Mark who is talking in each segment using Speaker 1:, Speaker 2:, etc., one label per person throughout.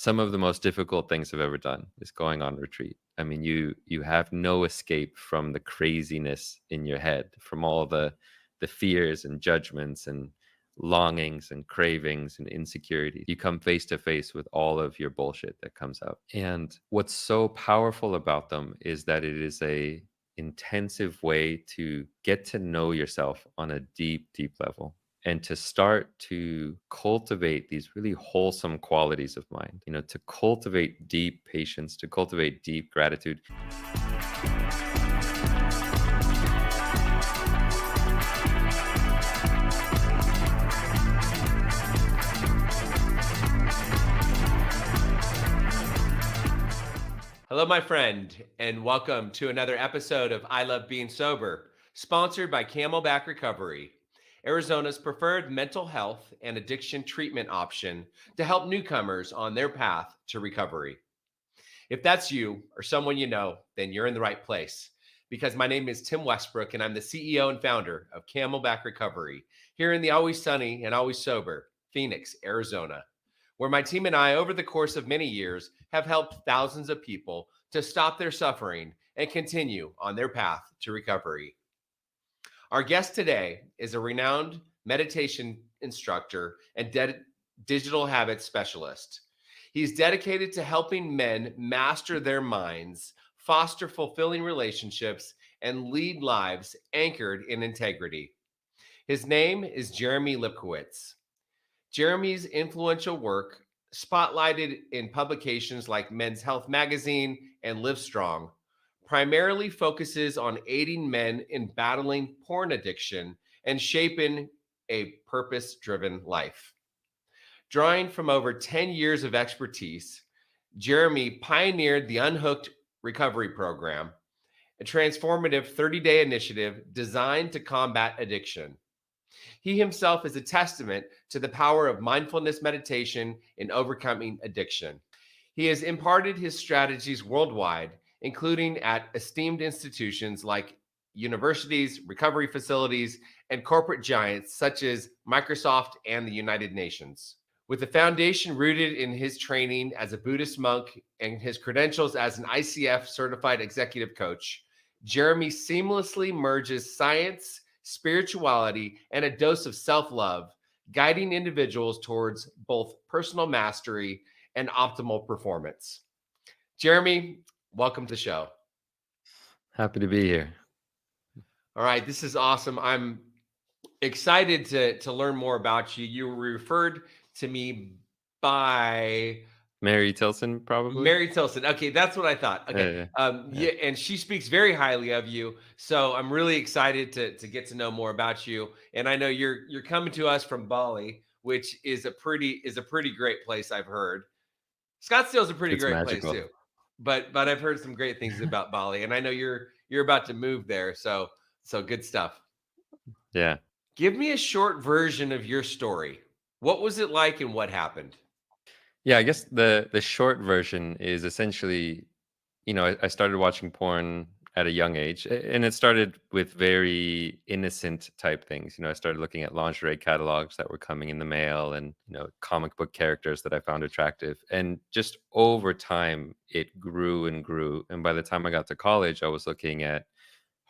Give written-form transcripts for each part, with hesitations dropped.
Speaker 1: some of the most difficult things I've ever done is going on retreat. I mean, you have no escape from the craziness in your head, from all the fears and judgments and longings and cravings and insecurity. You come face to face with all of your bullshit that comes out. And what's so powerful about them is that it is a intensive way to get to know yourself on a deep, deep level and to start to cultivate these really wholesome qualities of mind, to cultivate deep patience, to cultivate deep gratitude.
Speaker 2: Hello, my friend, and welcome to another episode of I Love Being Sober, sponsored by Camelback Recovery, Arizona's preferred mental health and addiction treatment option to help newcomers on their path to recovery. If that's you or someone you know, then you're in the right place, because my name is Tim Westbrook, and I'm the CEO and founder of Camelback Recovery here in the always sunny and always sober Phoenix, Arizona, where my team and I, over the course of many years, have helped thousands of people to stop their suffering and continue on their path to recovery. Our guest today is a renowned meditation instructor and digital habits specialist. He's dedicated to helping men master their minds, foster fulfilling relationships, and lead lives anchored in integrity. His name is Jeremy Lipkowitz. Jeremy's influential work, spotlighted in publications like Men's Health Magazine and Livestrong, primarily focuses on aiding men in battling porn addiction and shaping a purpose-driven life. Drawing from over 10 years of expertise, Jeremy pioneered the Unhooked Recovery program, a transformative 30-day initiative designed to combat addiction. He himself is a testament to the power of mindfulness meditation in overcoming addiction. He has imparted his strategies worldwide, including at esteemed institutions like universities, recovery facilities, and corporate giants such as Microsoft and the United Nations. With a foundation rooted in his training as a Buddhist monk and his credentials as an ICF certified executive coach, Jeremy seamlessly merges science, spirituality, and a dose of self-love, guiding individuals towards both personal mastery and optimal performance. Jeremy, welcome to the show.
Speaker 1: Happy to be here.
Speaker 2: All right, this is awesome. I'm excited to learn more about you. You were referred to me by
Speaker 1: Mary Tilson, probably.
Speaker 2: Mary Tilson. Okay, that's what I thought. Okay. Yeah, and she speaks very highly of you. So I'm really excited to get to know more about you. And I know you're coming to us from Bali, which is a pretty great place, I've heard. Scottsdale's a pretty
Speaker 1: It's
Speaker 2: great place
Speaker 1: magical.
Speaker 2: too. But I've heard some great things about Bali, and I know you're about to move there. So good stuff.
Speaker 1: Yeah.
Speaker 2: Give me a short version of your story. What was it like and what happened?
Speaker 1: Yeah, I guess the short version is essentially, I started watching porn at a young age, and it started with very innocent type things. I started looking at lingerie catalogs that were coming in the mail and, comic book characters that I found attractive. And just over time, it grew and grew. And by the time I got to college, I was looking at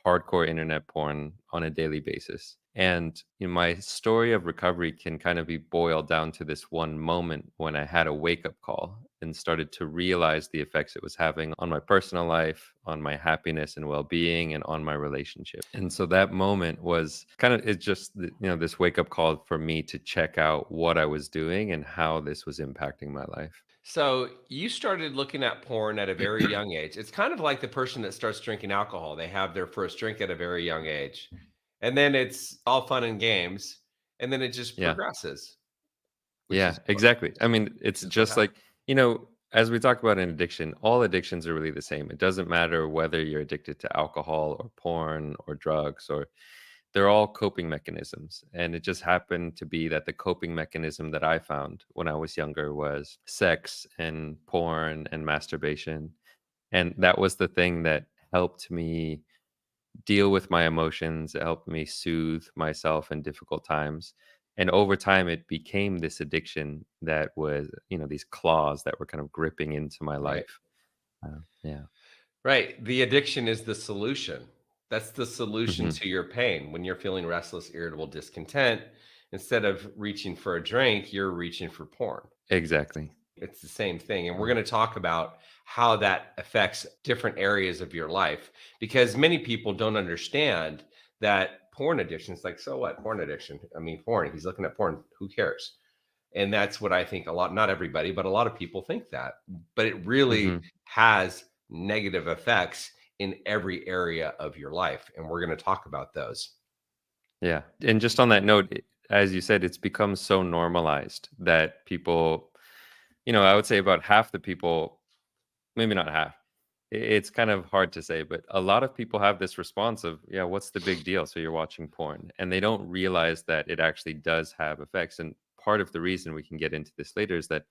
Speaker 1: hardcore internet porn on a daily basis. And my story of recovery can kind of be boiled down to this one moment when I had a wake up call and started to realize the effects it was having on my personal life, on my happiness and well being, and on my relationship. And so that moment was it's just, this wake up call for me to check out what I was doing and how this was impacting my life.
Speaker 2: So you started looking at porn at a very young age. It's kind of like the person that starts drinking alcohol. They have their first drink at a very young age. And then it's all fun and games. And then it just
Speaker 1: Yeah.
Speaker 2: progresses.
Speaker 1: Yeah, exactly. I mean, it's just like, as we talk about an addiction, all addictions are really the same. It doesn't matter whether you're addicted to alcohol or porn or drugs, or they're all coping mechanisms. And it just happened to be that the coping mechanism that I found when I was younger was sex and porn and masturbation. And that was the thing that helped me deal with my emotions. It helped me soothe myself in difficult times. And over time, it became this addiction that was, these claws that were kind of gripping into my
Speaker 2: Right.
Speaker 1: life. Yeah.
Speaker 2: Right. The addiction is the solution. That's the solution
Speaker 1: Hmm.
Speaker 2: to your pain. When you're feeling restless, irritable, discontent, instead of reaching for a drink, you're reaching for porn.
Speaker 1: Exactly.
Speaker 2: It's the same thing. And we're
Speaker 1: Yeah.
Speaker 2: going to talk about how that affects different areas of your life because many people don't understand that porn addiction is like, so what? Porn addiction. I mean, porn. He's looking at porn. Who cares? And that's what I think a lot, not everybody, but a lot of people think that. But it really
Speaker 1: Hmm.
Speaker 2: has negative effects in every area of your life. And we're going to talk about those.
Speaker 1: Yeah. And just on that note, as you said, it's become so normalized that people, I would say about half the people, maybe not half. It's kind of hard to say, but a lot of people have this response of, yeah, what's the big deal? So you're watching porn. And they don't realize that it actually does have effects. And part of the reason, we can get into this later, is that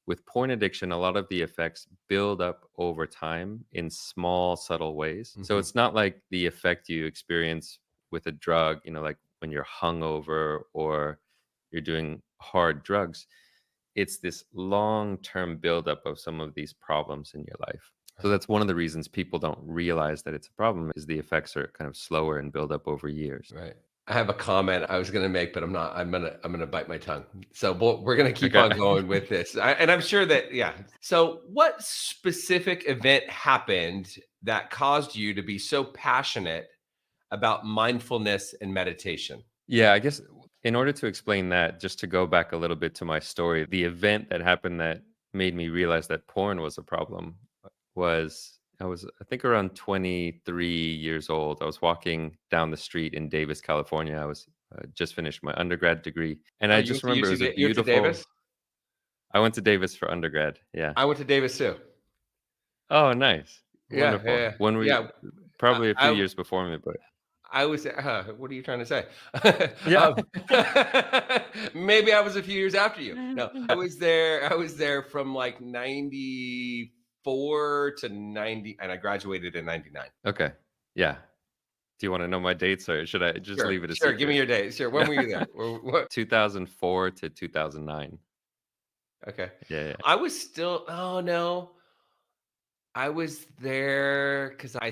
Speaker 1: with porn addiction, a lot of the effects build up over time in small, subtle ways. So
Speaker 2: Hmm.
Speaker 1: it's not like the effect you experience with a drug, like when you're hungover or you're doing hard drugs. It's this long-term buildup of some of these problems in your life. So
Speaker 2: Right.
Speaker 1: that's one of the reasons people don't realize that it's a problem, is the effects are kind of slower and build up over years.
Speaker 2: Right. I have a comment I was going to make, but I'm not. I'm gonna bite my tongue. So we're going to keep
Speaker 1: Okay.
Speaker 2: on going with this, and I'm sure that yeah. So, what specific event happened that caused you to be so passionate about mindfulness and meditation?
Speaker 1: Yeah, I guess in order to explain that, just to go back a little bit to my story, the event that happened that made me realize that porn was a problem was, I was, I think, around 23 years old. I was walking down the street in Davis, California. I was just finished my undergrad degree. And
Speaker 2: Oh,
Speaker 1: I just remember it was a
Speaker 2: You went to Davis?
Speaker 1: beautiful, I went to Davis for undergrad. Yeah.
Speaker 2: I went to Davis too.
Speaker 1: Oh, nice.
Speaker 2: Yeah,
Speaker 1: Wonderful.
Speaker 2: yeah,
Speaker 1: When were you?
Speaker 2: yeah.
Speaker 1: Probably a few
Speaker 2: I
Speaker 1: years before me, but
Speaker 2: I was what are you trying to say?
Speaker 1: yeah.
Speaker 2: Um, maybe I was a few years after you. No, I was there from like 94 to 90 and I graduated in 99.
Speaker 1: Okay. Yeah. Do you want to know my dates, or should I just
Speaker 2: Sure,
Speaker 1: leave it a
Speaker 2: sure. Give me
Speaker 1: secret?
Speaker 2: your date. Sure. When were you there? What?
Speaker 1: 2004 to 2009.
Speaker 2: Okay.
Speaker 1: Yeah, yeah.
Speaker 2: I was still, oh no. I was there because I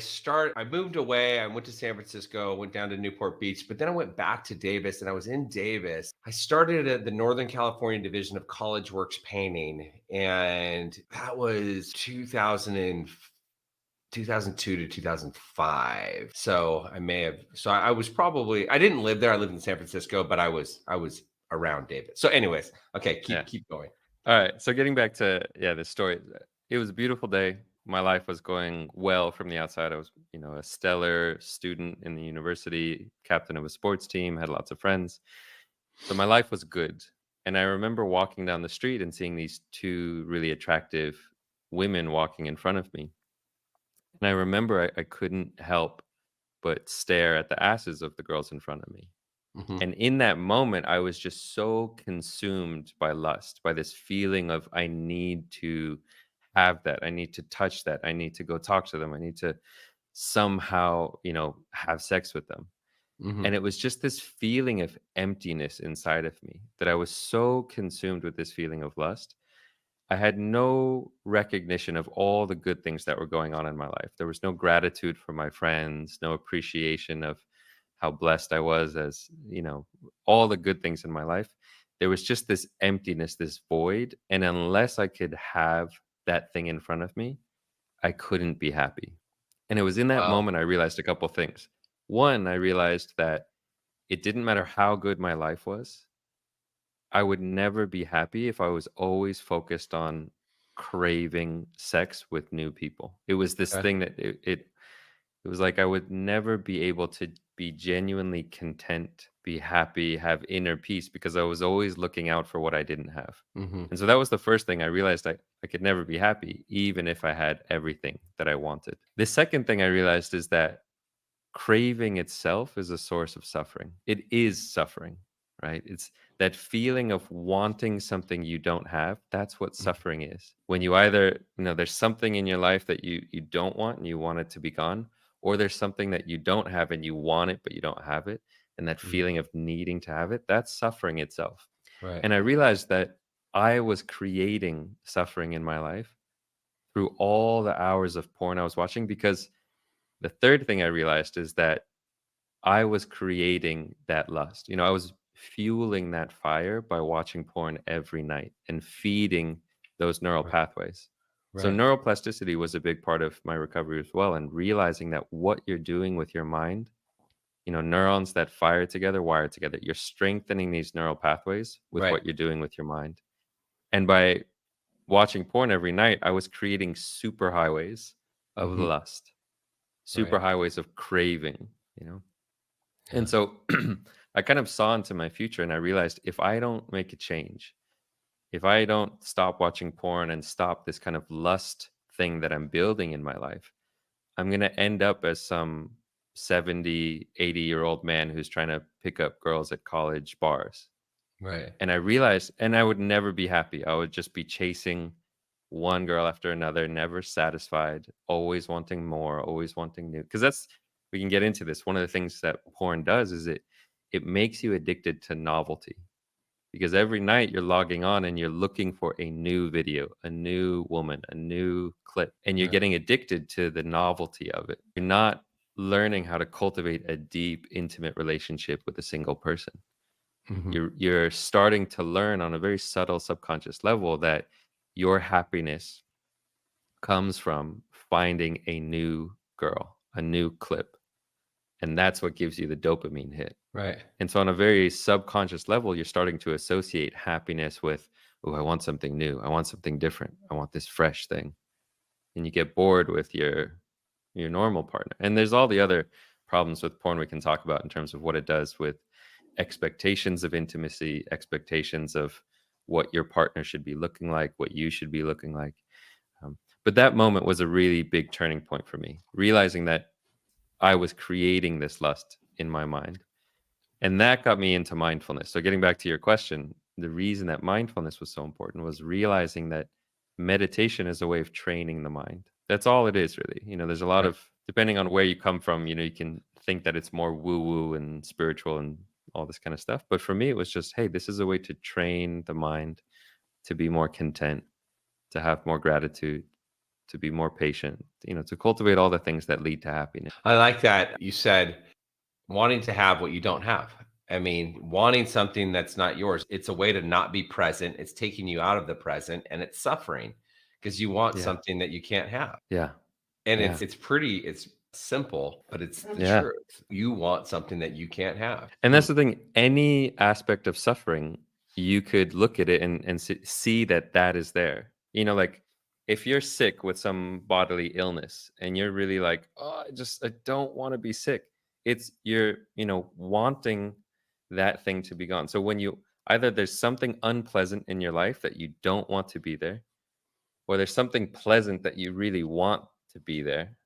Speaker 2: moved away. I went to San Francisco, went down to Newport Beach, but then I went back to Davis and I was in Davis. I started at the Northern California Division of College Works Painting, and that was 2002 to 2005. So I may have, so I was probably, I didn't live there. I lived in San Francisco, but I was around Davis. So anyways, okay,
Speaker 1: Yeah.
Speaker 2: keep going.
Speaker 1: All right. So getting back to, yeah, this story. It was a beautiful day. My life was going well from the outside. I was, a stellar student in the university, captain of a sports team, had lots of friends. So my life was good. And I remember walking down the street and seeing these two really attractive women walking in front of me. And I remember I couldn't help but stare at the asses of the girls in front of me.
Speaker 2: Hmm.
Speaker 1: And in that moment, I was just so consumed by lust, by this feeling of, I need to have that. I need to touch that. I need to go talk to them. I need to somehow, have sex with them.
Speaker 2: Hmm.
Speaker 1: And it was just this feeling of emptiness inside of me, that I was so consumed with this feeling of lust. I had no recognition of all the good things that were going on in my life. There was no gratitude for my friends, no appreciation of how blessed I was, as, all the good things in my life. There was just this emptiness, this void. And unless I could have that thing in front of me, I couldn't be happy. And it was in that
Speaker 2: Wow.
Speaker 1: moment I realized a couple things. One, I realized that it didn't matter how good my life was, I would never be happy if I was always focused on craving sex with new people. It was this
Speaker 2: Okay.
Speaker 1: thing that it was like I would never be able to be genuinely content, be happy, have inner peace, because I was always looking out for what I didn't have.
Speaker 2: Hmm.
Speaker 1: And so that was the first thing I realized. I could never be happy, even if I had everything that I wanted. The second thing I realized is that craving itself is a source of suffering. It is suffering, right? It's that feeling of wanting something you don't have. That's what suffering is. When you either, there's something in your life that you don't want and you want it to be gone, or there's something that you don't have and you want it but you don't have it. and that
Speaker 2: Mm.
Speaker 1: feeling of needing to have it, that's suffering itself.
Speaker 2: Right.
Speaker 1: And I realized that I was creating suffering in my life through all the hours of porn I was watching, because the third thing I realized is that I was creating that lust. I was fueling that fire by watching porn every night and feeding those neural
Speaker 2: Right.
Speaker 1: pathways. So
Speaker 2: Right.
Speaker 1: neuroplasticity was a big part of my recovery as well, and realizing that what you're doing with your mind, neurons that fire together, wire together. You're strengthening these neural pathways with
Speaker 2: Right.
Speaker 1: what you're doing with your mind. And by watching porn every night, I was creating super highways of
Speaker 2: Hmm.
Speaker 1: lust,
Speaker 2: Right.
Speaker 1: super highways of craving, you know? And
Speaker 2: Yeah.
Speaker 1: so I kind of saw into my future, and I realized if I don't make a change, if I don't stop watching porn and stop this kind of lust thing that I'm building in my life, I'm going to end up as some 70, 80-year-old man who's trying to pick up girls at college bars.
Speaker 2: Right.
Speaker 1: And I realized, and I would never be happy. I would just be chasing one girl after another, never satisfied, always wanting more, always wanting new. Because we can get into this. One of the things that porn does is it makes you addicted to novelty. Because every night you're logging on and you're looking for a new video, a new woman, a new clip, and you're
Speaker 2: Right.
Speaker 1: getting addicted to the novelty of it. You're not learning how to cultivate a deep, intimate relationship with a single person.
Speaker 2: Hmm.
Speaker 1: You're starting to learn on a very subtle subconscious level that your happiness comes from finding a new girl, a new clip, and that's what gives you the dopamine hit.
Speaker 2: Right.
Speaker 1: And so on a very subconscious level, you're starting to associate happiness with, oh, I want something new. I want something different. I want this fresh thing. And you get bored with your normal partner. And there's all the other problems with porn we can talk about in terms of what it does with expectations of intimacy, expectations of what your partner should be looking like, what you should be looking like. But that moment was a really big turning point for me, realizing that I was creating this lust in my mind. And that got me into mindfulness. So, getting back to your question, the reason that mindfulness was so important was realizing that meditation is a way of training the mind. That's all it is, really. There's a lot
Speaker 2: Right.
Speaker 1: of, depending on where you come from, you can think that it's more woo woo and spiritual and all this kind of stuff. But for me, it was just, hey, this is a way to train the mind to be more content, to have more gratitude, to be more patient, to cultivate all the things that lead to happiness.
Speaker 2: I like that you said wanting to have what you don't have. I mean, wanting something that's not yours. It's a way to not be present. It's taking you out of the present and it's suffering because you want
Speaker 1: Yeah.
Speaker 2: something that you can't have.
Speaker 1: Yeah.
Speaker 2: And
Speaker 1: Yeah.
Speaker 2: it's simple, but it's the
Speaker 1: Yeah.
Speaker 2: truth. You want something that you can't have.
Speaker 1: And
Speaker 2: Hmm.
Speaker 1: that's the thing. Any aspect of suffering, you could look at it and see that that is there. Like if you're sick with some bodily illness and you're really like, oh, I don't want to be sick. It's you're wanting that thing to be gone. So when you either there's something unpleasant in your life that you don't want to be there, or there's something pleasant that you really want to be there.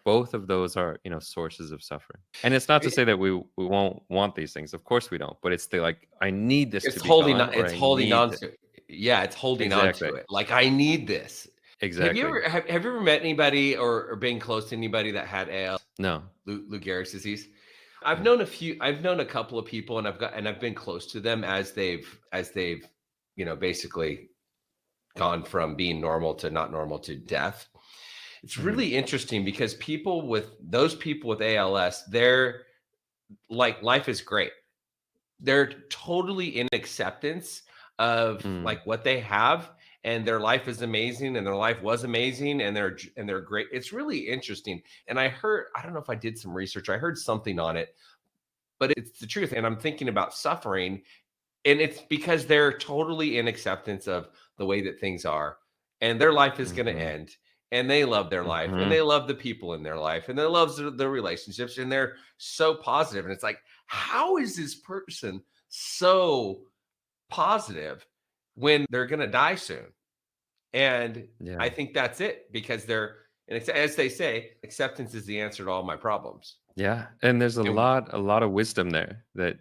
Speaker 1: Both of those are sources of suffering. And it's not to say that we won't want these things. Of course we don't, but it's the like, I need this
Speaker 2: It's
Speaker 1: to be
Speaker 2: holding
Speaker 1: gone,
Speaker 2: on
Speaker 1: or
Speaker 2: it's
Speaker 1: I
Speaker 2: holding
Speaker 1: need
Speaker 2: on
Speaker 1: to.
Speaker 2: to it. Yeah, it's holding on to
Speaker 1: Exactly.
Speaker 2: it. Like, I need this.
Speaker 1: Exactly.
Speaker 2: Have you ever met anybody or been close to anybody that had ALS,
Speaker 1: No.
Speaker 2: Lou Gehrig's disease?
Speaker 1: Mm.
Speaker 2: I've known a couple of people and I've been close to them as they've, basically gone from being normal to not normal to death. It's
Speaker 1: Mhm.
Speaker 2: really interesting because people with ALS, they're like, life is great. They're totally in acceptance of
Speaker 1: Mm.
Speaker 2: like what they have, and their life is amazing and their life was amazing and they're great. It's really interesting. And I don't know if I did some research. I heard something on it, but it's the truth. And I'm thinking about suffering, and it's because they're totally in acceptance of the way that things are, and their life is going to
Speaker 1: Mhm.
Speaker 2: end, and they love their life and they
Speaker 1: Mhm.
Speaker 2: love the people in their life and they love their relationships, and they're so positive. And it's like, how is this person so positive when they're going to die soon? And I
Speaker 1: Yeah.
Speaker 2: think that's it, because and as they say, acceptance is the answer to all my problems.
Speaker 1: Yeah. And there's a
Speaker 2: And
Speaker 1: lot a lot of wisdom there, that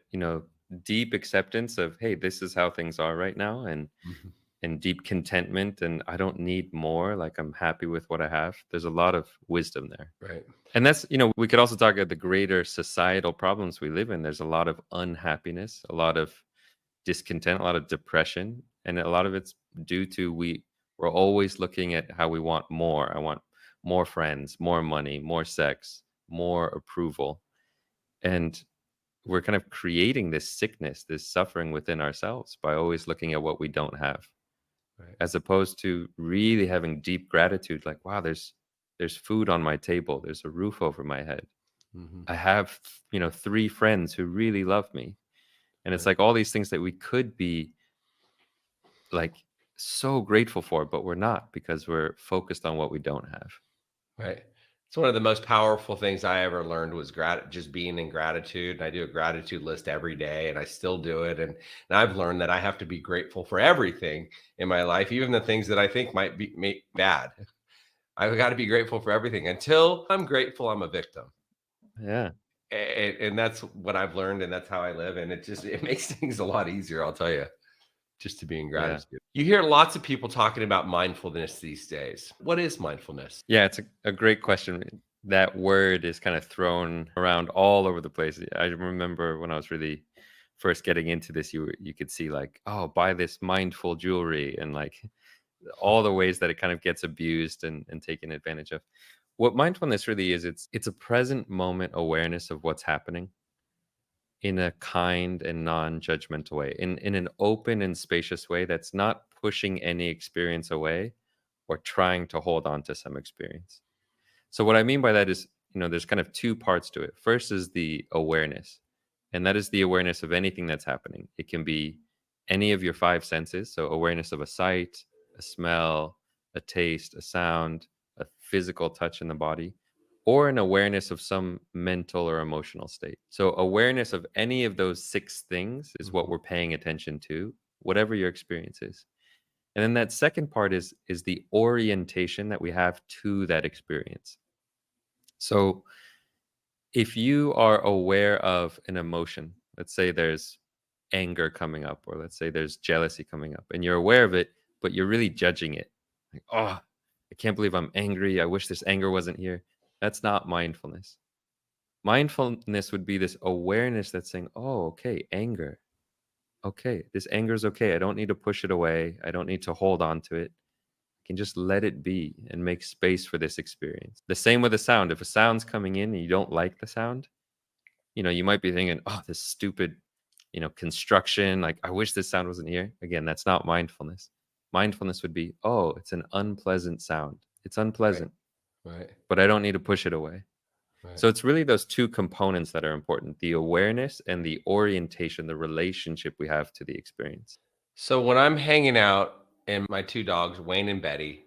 Speaker 1: deep acceptance of, hey, this is how things are right now, and
Speaker 2: Mhm.
Speaker 1: and deep contentment, and I don't need more, like I'm happy with what I have. There's a lot of wisdom there.
Speaker 2: Right.
Speaker 1: And that's, we could also talk about the greater societal problems we live in. There's a lot of unhappiness, a lot of discontent, a lot of depression, and a lot of it's due to we're always looking at how we want more. I want more friends, more money, more sex, more approval. And we're kind of creating this sickness, this suffering within ourselves by always looking at what we don't have,
Speaker 2: Right.
Speaker 1: as opposed to really having deep gratitude, like, wow, there's food on my table, there's a roof over my head.
Speaker 2: Hmm.
Speaker 1: I have, three friends who really love me. And it's
Speaker 2: Right.
Speaker 1: like all these things that we could be like so grateful for, but we're not because we're focused on what we don't have.
Speaker 2: Right. It's one of the most powerful things I ever learned was just being in gratitude. And I do a gratitude list every day and I still do it. And I've learned that I have to be grateful for everything in my life, even the things that I think might be bad. I've got to be grateful for everything. Until I'm grateful, I'm a victim.
Speaker 1: Yeah.
Speaker 2: And that's what I've learned. And that's how I live. And it makes things a lot easier, I'll tell you, just to be in
Speaker 1: Yeah.
Speaker 2: gratitude. You hear lots of people talking about mindfulness these days. What is mindfulness?
Speaker 1: Yeah, it's a great question. That word is kind of thrown around all over the place. I remember when I was really first getting into this, you could see like, oh, buy this mindful jewelry, and like all the ways that it kind of gets abused and taken advantage of. What mindfulness really is, it's a present moment awareness of what's happening in a kind and non-judgmental way, in an open and spacious way that's not pushing any experience away or trying to hold on to some experience. So what I mean by that is, there's kind of two parts to it. First is the awareness, and that is the awareness of anything that's happening. It can be any of your five senses, so awareness of a sight, a smell, a taste, a sound, a physical touch in the body, or an awareness of some mental or emotional state. So awareness of any of those six things is what
Speaker 2: Mhm.
Speaker 1: we're paying attention to, whatever your experience is. And then that second part is the orientation that we have to that experience. So if you are aware of an emotion, let's say there's anger coming up, or let's say there's jealousy coming up, and you're aware of it, but you're really judging it. Like, oh, I can't believe I'm angry. I wish this anger wasn't here. That's not mindfulness. Mindfulness would be this awareness that's saying, oh, okay, anger. Okay, this anger is okay. I don't need to push it away. I don't need to hold on to it. Can just let it be and make space for this experience. The same with a sound. If a sound's coming in and you don't like the sound, you might be thinking, oh, this stupid, construction. Like, I wish this sound wasn't here. Again, that's not mindfulness. Mindfulness would be, oh, it's an unpleasant sound. It's
Speaker 2: Right.
Speaker 1: unpleasant,
Speaker 2: Right.
Speaker 1: but I don't need to push it away.
Speaker 2: Right.
Speaker 1: So it's really those two components that are important, the awareness and the orientation, the relationship we have to the experience.
Speaker 2: So when I'm hanging out and my two dogs, Wayne and Betty,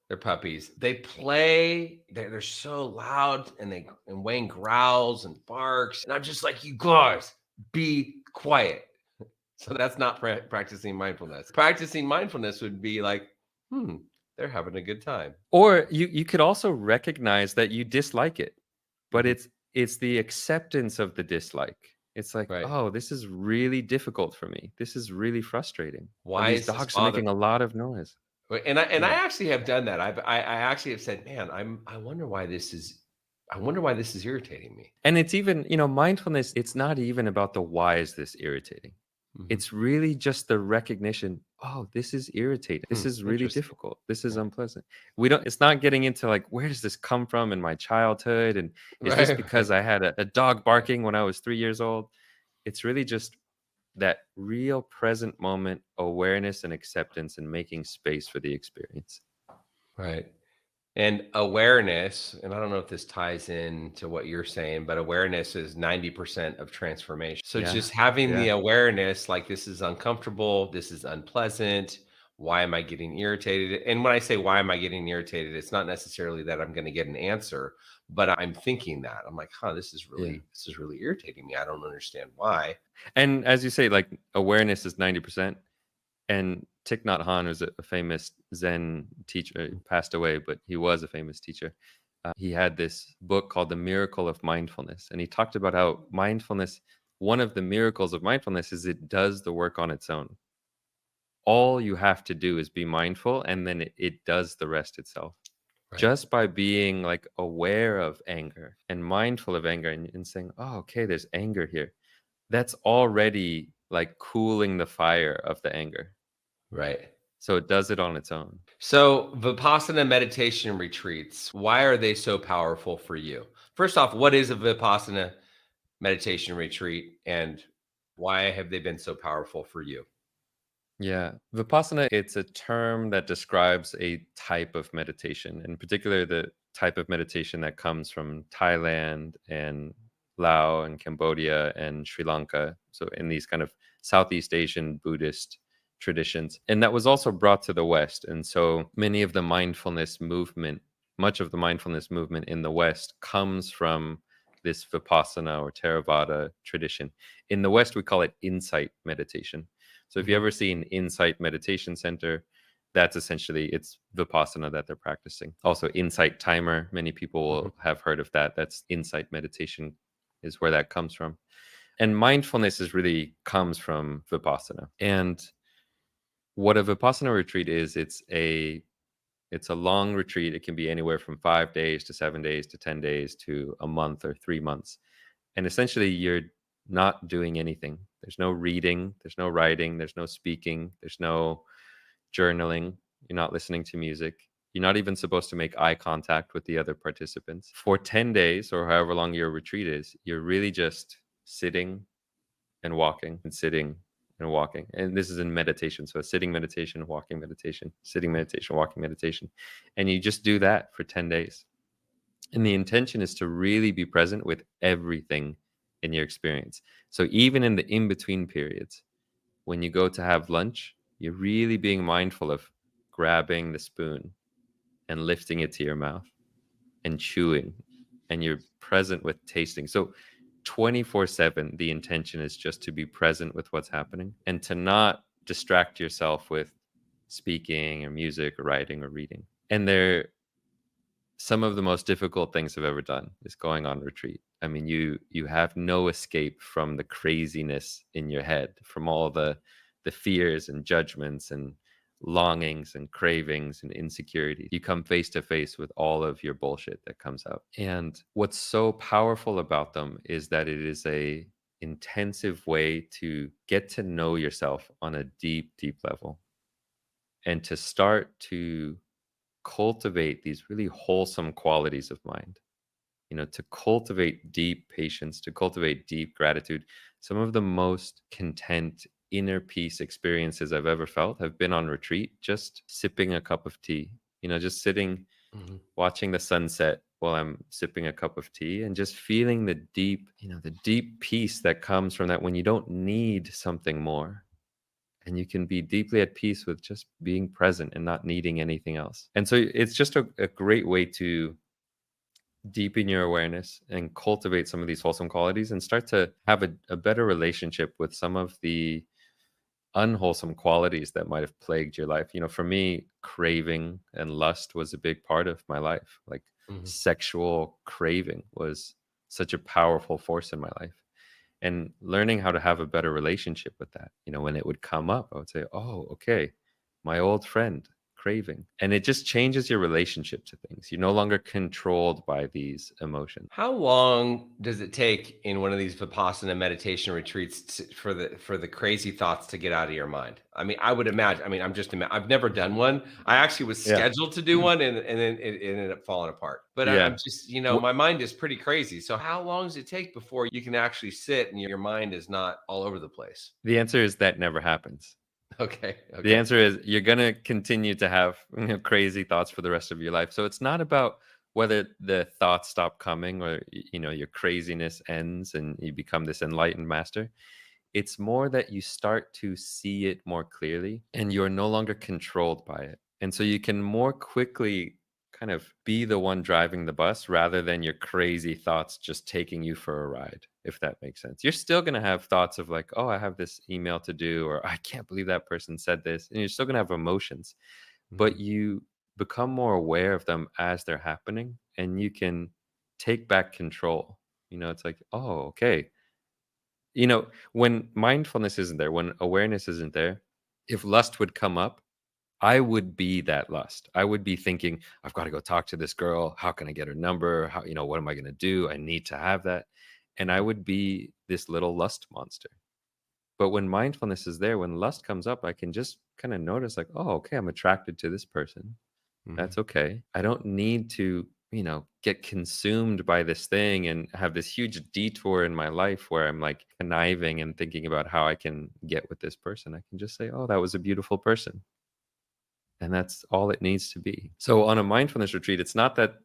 Speaker 2: they're puppies. They play. They're so loud, and Wayne growls and barks, and I'm just like, you guys, be quiet. So that's not practicing mindfulness. Practicing mindfulness would be like, hmm, they're having a good time.
Speaker 1: Or you could also recognize that you dislike it, but
Speaker 2: Mhm.
Speaker 1: it's the acceptance of the dislike. It's like,
Speaker 2: Right.
Speaker 1: "Oh, this is really difficult for me. This is really frustrating. Oh,
Speaker 2: Why
Speaker 1: these
Speaker 2: is this
Speaker 1: dogs are making
Speaker 2: bothering?
Speaker 1: a lot of noise."
Speaker 2: And I
Speaker 1: Yeah.
Speaker 2: actually have done that. I actually have said, man, I wonder why this is. I wonder why this is irritating me.
Speaker 1: And it's even, mindfulness, it's not even about the why is this irritating.
Speaker 2: Mhm.
Speaker 1: It's really just the recognition, "Oh, this is irritating. This
Speaker 2: Hmm,
Speaker 1: is really
Speaker 2: interesting.
Speaker 1: difficult. This is
Speaker 2: Right.
Speaker 1: unpleasant." We don't It's not getting into like, where does this come from in my childhood, and is this
Speaker 2: Right.
Speaker 1: because
Speaker 2: Right.
Speaker 1: I had a dog barking when I was 3 years old? It's really just that real present moment awareness and acceptance and making space for the experience.
Speaker 2: Right. And awareness, and I don't know if this ties in to what you're saying, but awareness is 90% of transformation. So
Speaker 1: Yeah.
Speaker 2: just having the
Speaker 1: Yeah.
Speaker 2: awareness, like this is uncomfortable, this is unpleasant. Why am I getting irritated? And when I say why am I getting irritated, it's not necessarily that I'm going to get an answer, but I'm thinking that. I'm like, huh,
Speaker 1: Yeah.
Speaker 2: this is really irritating me. I don't understand why.
Speaker 1: And as you say, like, awareness is 90%. And Thich Nhat Hanh was a famous Zen teacher. He passed away, but he was a famous teacher. He had this book called The Miracle of Mindfulness. And he talked about how mindfulness, one of the miracles of mindfulness is it does the work on its own. all you have to do is be mindful, and then it does the rest itself.
Speaker 2: Right.
Speaker 1: Just by being like aware of anger and mindful of anger, and saying, oh, okay, there's anger here. That's already like cooling the fire of the anger.
Speaker 2: Right.
Speaker 1: So it does it on its own.
Speaker 2: So, Vipassana meditation retreats, why are they so powerful for you? First off, what is a Vipassana meditation retreat and why have they been so powerful for you?
Speaker 1: Yeah. Vipassana, it's a term that describes a type of meditation, in particular, the type of meditation that comes from Thailand and Laos and Cambodia and Sri Lanka. So, in these kind of Southeast Asian Buddhist traditions. And that was also brought to the West. And so, much of the mindfulness movement in the West comes from this Vipassana or Theravada tradition. In the West, we call it insight meditation. So if you
Speaker 2: Mhm.
Speaker 1: ever see an insight meditation center, that's essentially it's Vipassana that they're practicing. Also, insight timer, many people
Speaker 2: Mhm.
Speaker 1: will have heard of that. That's insight meditation is where that comes from. And mindfulness is really comes from Vipassana. And what a Vipassana retreat is, it's a long retreat. It can be anywhere from 5 days to 7 days to 10 days to a month or 3 months. And essentially, you're not doing anything. There's no reading, there's no writing, there's no speaking, there's no journaling. You're not listening to music. You're not even supposed to make eye contact with the other participants. For 10 days or however long your retreat is, you're really just sitting and walking and sitting and walking. And this is in meditation. So, sitting meditation, walking meditation, sitting meditation, walking meditation. And you just do that for 10 days. And the intention is to really be present with everything in your experience. So even in the in between periods, when you go to have lunch, you're really being mindful of grabbing the spoon and lifting it to your mouth and chewing, and you're present with tasting. So 24/7, the intention is just to be present with what's happening and to not distract yourself with speaking or music or writing or reading. And some of the most difficult things I've ever done is going on retreat. I mean, you have no escape from the craziness in your head, from all the fears and judgments and longings and cravings and insecurity. You come face to face with all of your bullshit that comes out. And what's so powerful about them is that it is a intensive way to get to know yourself on a deep, deep level and to start to cultivate these really wholesome qualities of mind, to cultivate deep patience, to cultivate deep gratitude. Some of the most content inner peace experiences I've ever felt have been on retreat, just sipping a cup of tea, just sitting,
Speaker 2: Mhm.
Speaker 1: watching the sunset while I'm sipping a cup of tea and just feeling the deep peace that comes from that when you don't need something more and you can be deeply at peace with just being present and not needing anything else. And so it's just a great way to deepen your awareness and cultivate some of these wholesome qualities and start to have a better relationship with some of the unwholesome qualities that might have plagued your life. For me, craving and lust was a big part of my life. Like
Speaker 2: Mhm.
Speaker 1: sexual craving was such a powerful force in my life, and learning how to have a better relationship with that. When it would come up, I would say, oh, okay, my old friend craving. And it just changes your relationship to things. You're no longer controlled by these emotions.
Speaker 2: How long does it take in one of these Vipassana meditation retreats for the crazy thoughts to get out of your mind? I mean, I would imagine. I mean, I've never done one. I actually was
Speaker 1: Yeah.
Speaker 2: scheduled to do one, and then it ended up falling apart. But I'm
Speaker 1: Yeah.
Speaker 2: just,
Speaker 1: Wh-
Speaker 2: my mind is pretty crazy. So how long does it take before you can actually sit and your mind is not all over the place?
Speaker 1: the answer is that never happens.
Speaker 2: Okay.
Speaker 1: The
Speaker 2: Okay.
Speaker 1: answer is you're going to continue to have crazy thoughts for the rest of your life. So it's not about whether the thoughts stop coming or your craziness ends and you become this enlightened master. It's more that you start to see it more clearly and you're no longer controlled by it. And so you can more quickly kind of be the one driving the bus rather than your crazy thoughts just taking you for a ride, if that makes sense. You're still going to have thoughts of like, oh, I have this email to do, or I can't believe that person said this. And you're still going to have emotions,
Speaker 2: Mhm.
Speaker 1: but you become more aware of them as they're happening and you can take back control. It's like, oh, okay, when mindfulness isn't there, when awareness isn't there, if lust would come up, I would be that lust. I would be thinking, I've got to go talk to this girl. How can I get her number? How, what am I going to do? I need to have that. And I would be this little lust monster. But when mindfulness is there, when lust comes up, I can just kind of notice, like, oh, okay, I'm attracted to this person.
Speaker 2: Mhm.
Speaker 1: That's okay. I don't need to, get consumed by this thing and have this huge detour in my life where I'm like conniving and thinking about how I can get with this person. I can just say, oh, that was a beautiful person. And that's all it needs to be. So on a mindfulness retreat, it's not that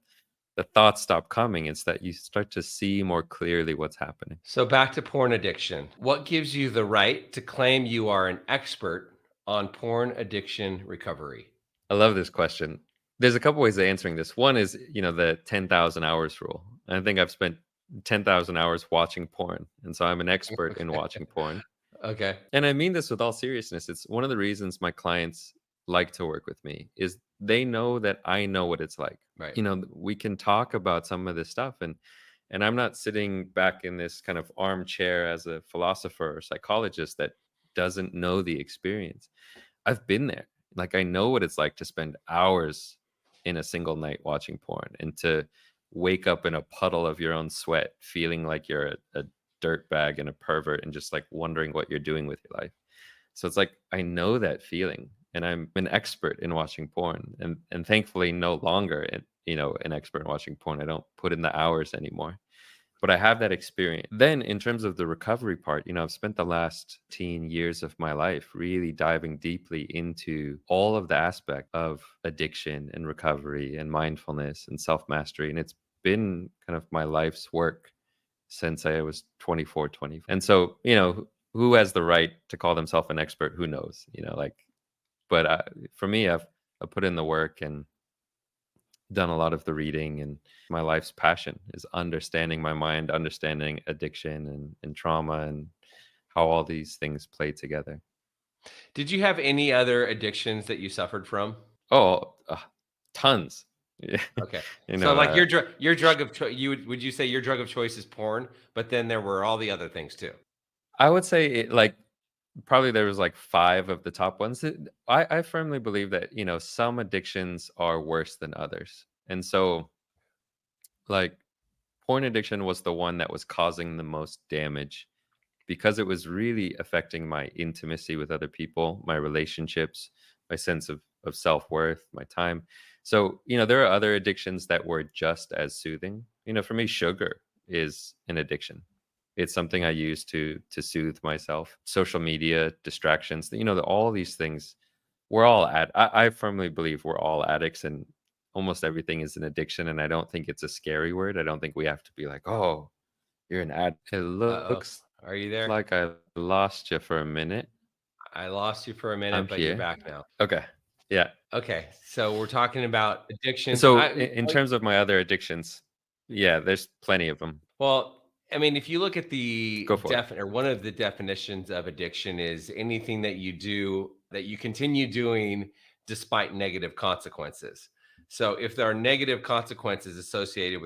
Speaker 1: the thoughts stop coming, it's that you start to see more clearly what's happening.
Speaker 2: So back to porn addiction. What gives you the right to claim you are an expert on porn addiction recovery?
Speaker 1: I love this question. There's a couple ways of answering this. One is, the 10,000 hours rule. I think I've spent 10,000 hours watching porn. And so I'm an expert in watching porn.
Speaker 2: Okay.
Speaker 1: And I mean this with all seriousness. It's one of the reasons my clients like to work with me is they know that I know what it's like.
Speaker 2: Right.
Speaker 1: We can talk about some of this stuff, and I'm not sitting back in this kind of armchair as a philosopher or psychologist that doesn't know the experience. I've been there. Like, I know what it's like to spend hours in a single night watching porn and to wake up in a puddle of your own sweat, feeling like you're a dirt bag and a pervert and just like wondering what you're doing with your life. So it's like I know that feeling, and I'm an expert in watching porn, and thankfully no longer an expert in watching porn. I don't put in the hours anymore, but I have that experience. Then in terms of the recovery part, I've spent the last teen years of my life really diving deeply into all of the aspect of addiction and recovery and mindfulness and self-mastery. And it's been kind of my life's work since I was 24, 20. And so, who has the right to call themselves an expert? Who knows? But for me, I've put in the work and done a lot of the reading, and my life's passion is understanding my mind, understanding addiction and trauma, and how all these things play together.
Speaker 2: Did you have any other addictions that you suffered from?
Speaker 1: Oh, tons. Yeah.
Speaker 2: Okay.
Speaker 1: you
Speaker 2: So
Speaker 1: know
Speaker 2: like
Speaker 1: uh,
Speaker 2: your drug of choice, would you say your drug of choice is porn, but then there were all the other things too?
Speaker 1: I would say probably there was like five of the top ones. I firmly believe that some addictions are worse than others, and so like porn addiction was the one that was causing the most damage because it was really affecting my intimacy with other people, my relationships, my sense of self-worth, my time. So, there are other addictions that were just as soothing. For me, sugar is an addiction. It's something I use to soothe myself. Social media, distractions, all these things. We're all I firmly believe we're all addicts, and almost everything is an addiction. And I don't think it's a scary word. I don't think we have to be like, oh, you're an addict. It
Speaker 2: Uh-oh.
Speaker 1: looks
Speaker 2: Are you there?
Speaker 1: like I lost you for a minute.
Speaker 2: I lost you for a
Speaker 1: I'm
Speaker 2: minute, but you're
Speaker 1: here.
Speaker 2: back now.
Speaker 1: Okay. Yeah.
Speaker 2: Okay. So we're talking about addictions.
Speaker 1: So in terms of my other addictions, yeah, there's plenty of them.
Speaker 2: Well, I mean, if you look at
Speaker 1: Go
Speaker 2: the
Speaker 1: for it.
Speaker 2: or one of the definitions of addiction is anything that you do that you continue doing despite negative consequences. So if there are negative consequences associated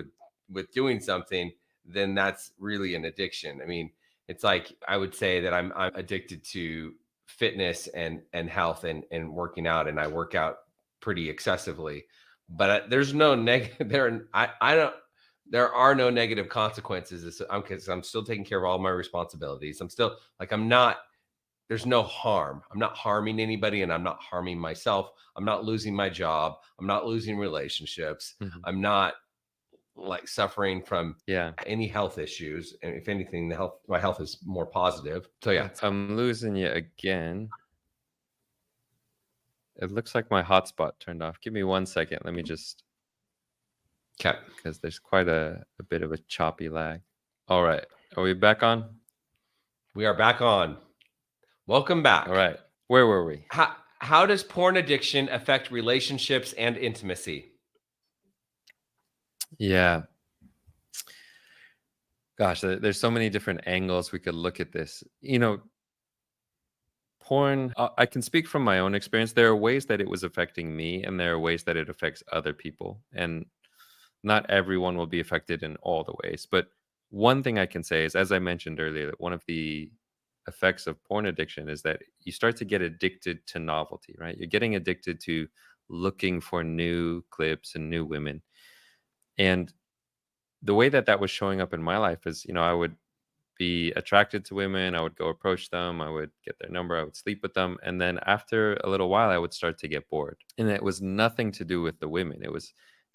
Speaker 2: with doing something, then that's really an addiction. I mean, it's like I would say that I'm addicted to fitness and health and working out, and I work out pretty excessively. But there's no negative there. I don't there are no negative consequences. Because I'm still taking care of all my responsibilities. I'm still like I'm not. There's no harm. I'm not harming anybody, and I'm not harming myself. I'm not losing my job. I'm not losing relationships.
Speaker 1: Mhm.
Speaker 2: I'm not like suffering from
Speaker 1: Yeah.
Speaker 2: any health issues. And if anything, my health is more positive. So yeah.
Speaker 1: I'm losing you again. It looks like my hotspot turned off. Give me 1 second. Let me just,
Speaker 2: Okay.
Speaker 1: because there's quite a bit of a choppy lag. All right. Are we back on?
Speaker 2: We are back on. Welcome
Speaker 1: All
Speaker 2: back.
Speaker 1: right. Where were we?
Speaker 2: How does porn addiction affect relationships and intimacy?
Speaker 1: Yeah. Gosh, there's so many different angles we could look at this. Porn, I can speak from my own experience. There are ways that it was affecting me, and there are ways that it affects other people. And not everyone will be affected in all the ways. But one thing I can say is, as I mentioned earlier, that one of the effects of porn addiction is that you start to get addicted to novelty, right? You're getting addicted to looking for new clips and new women. And the way that that was showing up in my life is, I would be attracted to women. I would go approach them. I would get their number. I would sleep with them. And then after a little while, I would start to get bored. And it was nothing to do with the women.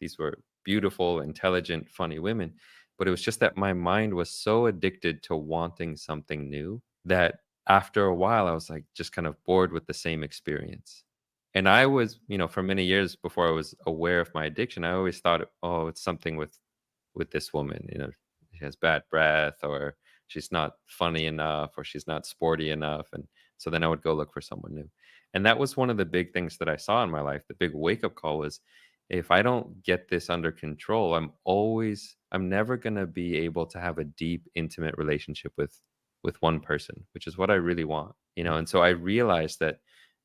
Speaker 1: These were beautiful, intelligent, funny women. But it was just that my mind was so addicted to wanting something new that after a while, I was like just kind of bored with the same experience. And I was, for many years before I was aware of my addiction, I always thought, oh, it's something with this woman, she has bad breath, or she's not funny enough, or she's not sporty enough. And so then I would go look for someone new. And that was one of the big things that I saw in my life. The big wake up call was, if I don't get this under control, I'm never going to be able to have a deep, intimate relationship with one person, which is what I really want. And so I realized that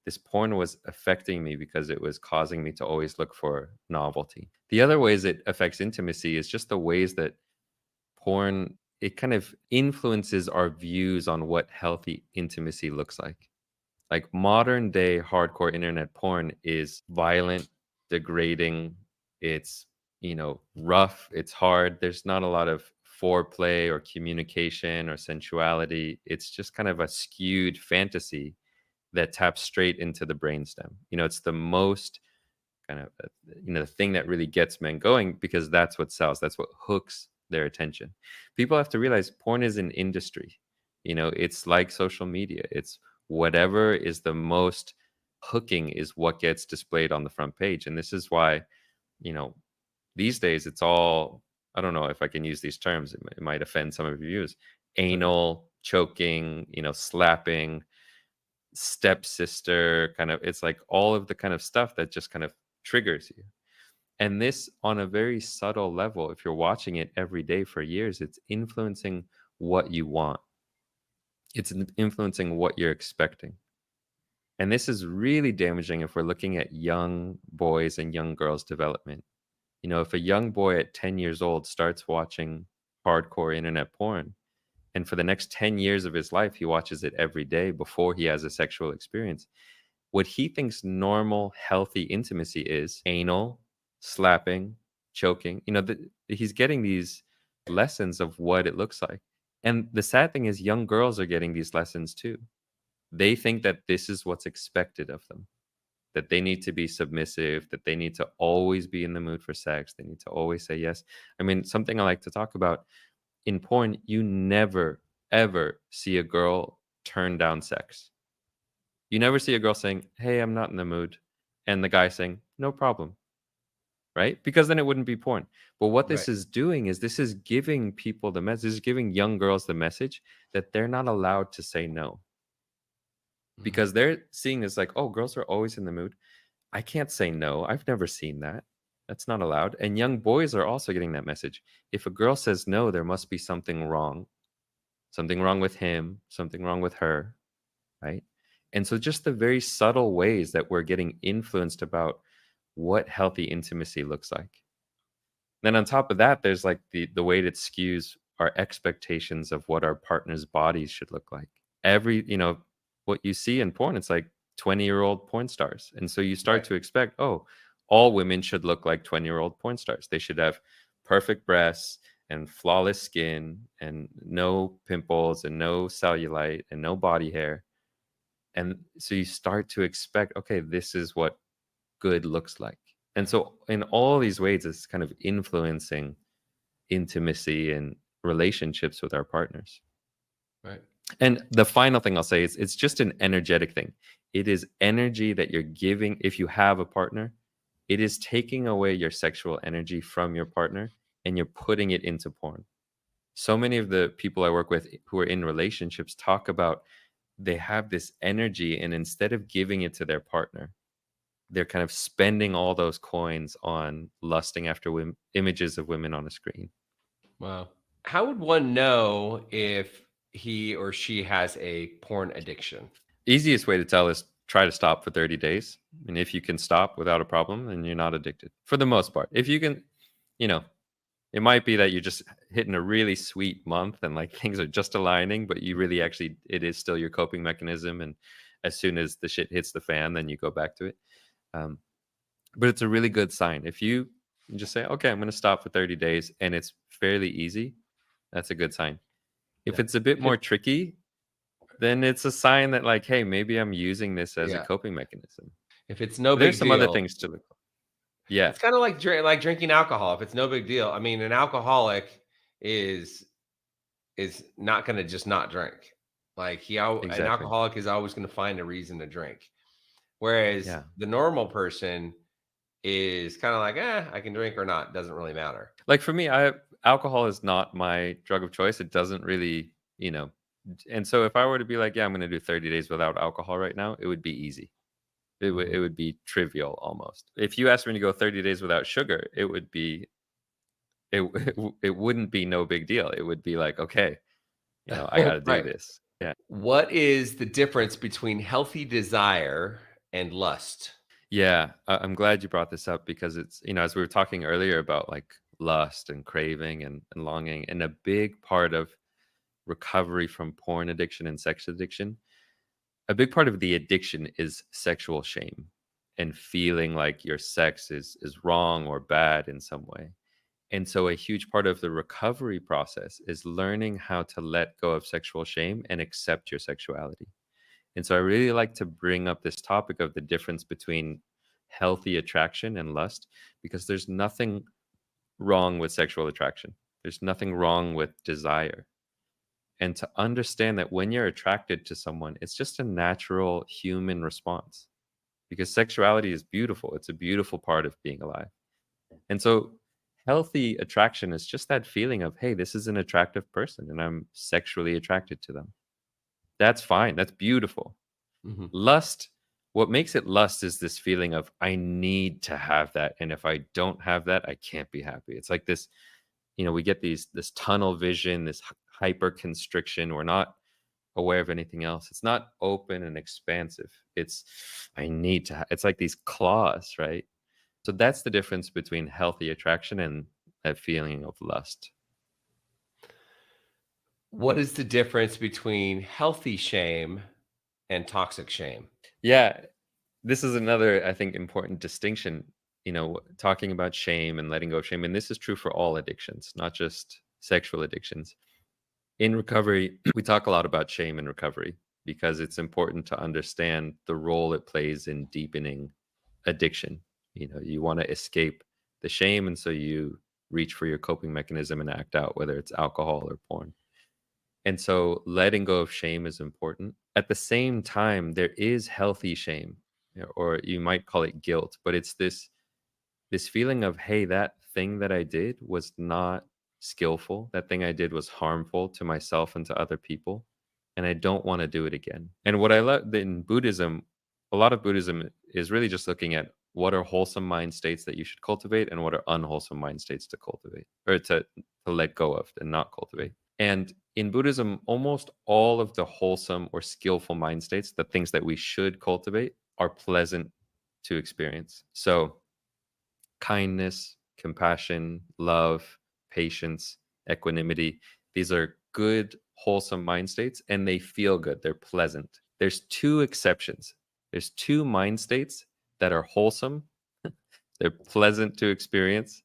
Speaker 1: this porn was affecting me because it was causing me to always look for novelty. The other ways it affects intimacy is just the ways that porn, it kind of influences our views on what healthy intimacy looks like. Like modern day hardcore internet porn is violent, degrading, it's, rough, it's hard. There's not a lot of foreplay or communication or sensuality. It's just kind of a skewed fantasy that taps straight into the brainstem. It's the most kind of the thing that really gets men going, because that's what sells, that's what hooks their attention. People have to realize porn is an industry. It's like social media. It's whatever is the most hooking is what gets displayed on the front page. And this is why, you know these days it's all, I don't know if I can use these terms, it might offend some of your viewers:
Speaker 2: It's okay.
Speaker 1: anal, choking, slapping, stepsister, kind of, it's like all of the kind of stuff that just kind of triggers you. And this, on a very subtle level, if you're watching it every day for years, it's influencing what you want, it's influencing what you're expecting. And this is really damaging if we're looking at young boys and young girls development. If a young boy at 10 years old starts watching hardcore internet porn, and for the next 10 years of his life he watches it every day before he has a sexual experience, what he thinks normal, healthy intimacy is anal, slapping, choking. He's getting these lessons of what it looks like. And the sad thing is, young girls are getting these lessons too. They think that this is what's expected of them, that they need to be submissive, that they need to always be in the mood for sex, they need to always say yes. I mean, something I like to talk about: in porn, you never, ever see a girl turn down sex. You never see a girl saying, "Hey, I'm not in the mood," and the guy saying, "No problem," right? Because then it wouldn't be porn. But what
Speaker 2: Right.
Speaker 1: this is doing is this is giving people the message, this is giving young girls the message that they're not allowed to say no,
Speaker 2: Mhm.
Speaker 1: because they're seeing this like, oh, girls are always in the mood. I can't say no. I've never seen that. That's not allowed. And young boys are also getting that message. If a girl says no, there must be something wrong with him, something wrong with her, right? And so just the very subtle ways that we're getting influenced about what healthy intimacy looks like. Then on top of that, there's like the way that skews our expectations of what our partner's bodies should look like. What you see in porn, it's like 20-year-old porn stars. And so you start
Speaker 2: Right.
Speaker 1: to expect, oh, all women should look like 20-year-old porn stars. They should have perfect breasts and flawless skin and no pimples and no cellulite and no body hair. And so you start to expect, okay, this is what good looks like. And
Speaker 2: Right.
Speaker 1: so in all these ways, it's kind of influencing intimacy and relationships with our partners.
Speaker 2: Right.
Speaker 1: And the final thing I'll say is, it's just an energetic thing. It is energy that you're giving. If you have a partner, it is taking away your sexual energy from your partner and you're putting it into porn. So many of the people I work with who are in relationships talk about, they have this energy, and instead of giving it to their partner, they're kind of spending all those coins on lusting after images of women on a screen.
Speaker 2: Wow. How would one know if he or she has a porn addiction?
Speaker 1: Easiest way to tell is try to stop for 30 days. And if you can stop without a problem, then you're not addicted for the most part. If you can, you know, It might be that you're just hitting a really sweet month and like things are just aligning, but you really actually it is still your coping mechanism. And as soon as the shit hits the fan, then you go back to it. Um, but it's a really good sign. If you just say, okay, I'm going to stop for 30 days and it's fairly easy, that's a good sign. If
Speaker 2: Yeah.
Speaker 1: it's a bit
Speaker 2: If
Speaker 1: more tricky, then it's a sign that like, hey, maybe I'm using this as a
Speaker 2: yeah,
Speaker 1: coping mechanism.
Speaker 2: if it's no
Speaker 1: But there's
Speaker 2: big
Speaker 1: some other
Speaker 2: deal,
Speaker 1: things to look for. Yeah,
Speaker 2: it's kinda like drinking alcohol. If it's no big deal, I mean, an alcoholic is is not gonna just not drink. Like, an
Speaker 1: exactly.
Speaker 2: alcoholic is always gonna find a reason to drink. Whereas
Speaker 1: Yeah.
Speaker 2: the normal person is kinda like, "Eh, I can drink or not, doesn't really matter."
Speaker 1: Like for me, I alcohol is not my drug of choice. It doesn't really, and so if I were to be like, yeah, I'm going to do 30 days without alcohol right now, it would be easy. It
Speaker 2: Mhm.
Speaker 1: would be trivial almost. If you asked me to go 30 days without sugar, it would be it wouldn't be no big deal. It would be like, okay, I got to do
Speaker 2: Right.
Speaker 1: this. Yeah.
Speaker 2: What is the difference between healthy desire and lust?
Speaker 1: Yeah, I'm glad you brought this up because it's, as we were talking earlier about like lust and craving and longing, and a big part of recovery from porn addiction and sex addiction, a big part of the addiction is sexual shame and feeling like your sex is wrong or bad in some way. And so a huge part of the recovery process is learning how to let go of sexual shame and accept your sexuality. And so I really like to bring up this topic of the difference between healthy attraction and lust, because there's nothing wrong with sexual attraction. There's nothing wrong with desire. And to understand that when you're attracted to someone, it's just a natural human response, because sexuality is beautiful. It's a beautiful part of being alive. And so healthy attraction is just that feeling of, hey, this is an attractive person and I'm sexually attracted to them. That's fine. That's beautiful.
Speaker 2: Mhm.
Speaker 1: Lust, what makes it lust is this feeling of, I need to have that. And if I don't have that, I can't be happy. It's like this, we get this tunnel vision, this hyper constriction. We're not aware of anything else. It's not open and expansive. It's, I need to, it's like these claws, right? So that's the difference between healthy attraction and that feeling of lust.
Speaker 2: What is the difference between healthy shame and toxic shame?
Speaker 1: Yeah, this is another, I think, important distinction, talking about shame and letting go of shame. And this is true for all addictions, not just sexual addictions. In recovery, we talk a lot about shame in recovery because it's important to understand the role it plays in deepening addiction. You want to escape the shame, and so you reach for your coping mechanism and act out, whether it's alcohol or porn. And so letting go of shame is important. At the same time, there is healthy shame, or you might call it guilt, but it's this feeling of, hey, that thing that I did was not skillful. That thing I did was harmful to myself and to other people, and I don't want to do it again. And what I love in Buddhism, a lot of Buddhism is really just looking at what are wholesome mind states that you should cultivate and what are unwholesome mind states to cultivate, or to let go of and not cultivate. And in Buddhism, almost all of the wholesome or skillful mind states, the things that we should cultivate, are pleasant to experience. So kindness, compassion, love, patience, equanimity. These are good, wholesome mind states, and they feel good. They're pleasant. There's two exceptions. There's two mind states that are wholesome, they're pleasant to experience,